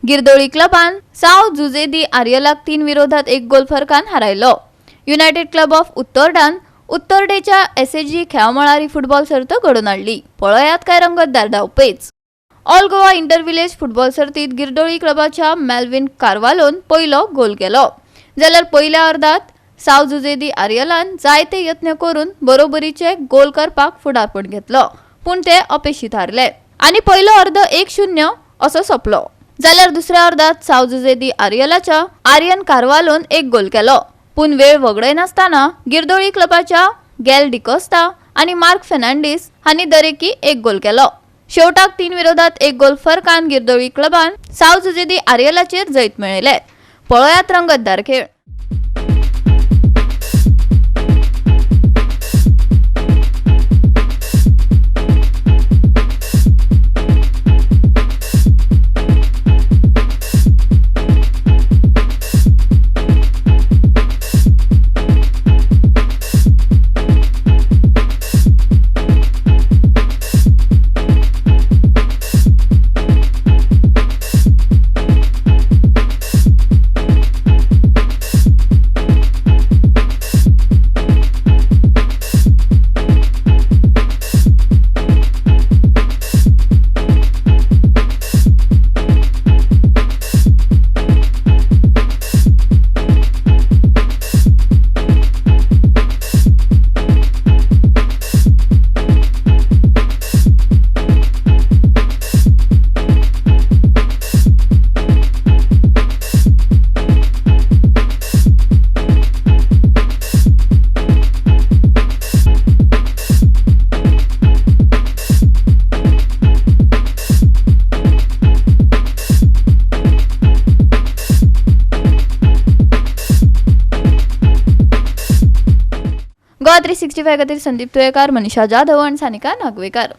गिरदोळी क्लबान साव जुजेदी आर्यलाक 3-1 गोल फरकान हारायलो। युनायटेड क्लब ऑफ उत्तरडान उत्तरडेच्या एसएजी खेळामळारी फुटबॉल सर्त घडोवन हाडली। पळयात काय रंगतदार धांवपेच। All Goa inter village football सर्तीत गिरदोळी क्लबाच्या मेल्विन कार्वालोन पयलो गोल केलो, जाल्यार पयल्या अर्धात साव जुजेदी आर्यलान जायते यत्न करून बरोबरीचे गोल करपाक फुडारपण घेतलो, पूण ते अपेक्षित हारले आनी पयलो अर्ध 1-0 असो सोंपलो। जाल्यार दुसऱ्या अर्धात साव जुजेदी आर्यलाच्या आर्यन कार्वालोन 1 गोल केलो, पूण वेळ वगडय नासतना गिरदोळी क्लबाच्या गॅल डिकोस्टा आनी मार्क फेर्नांडीस हांणी दरेकी 1 गोल केलो। शेवटाक 3-1 गोल फरकान गिरदोळी क्लबान साव जुजेदी आर्यलाचेर जैत मेळयले। पळयात रंगतदार खेळ। GOA365 खातीर संदीप तुयेकार, मनीषा जाधव आनी सानिका नागवेकर।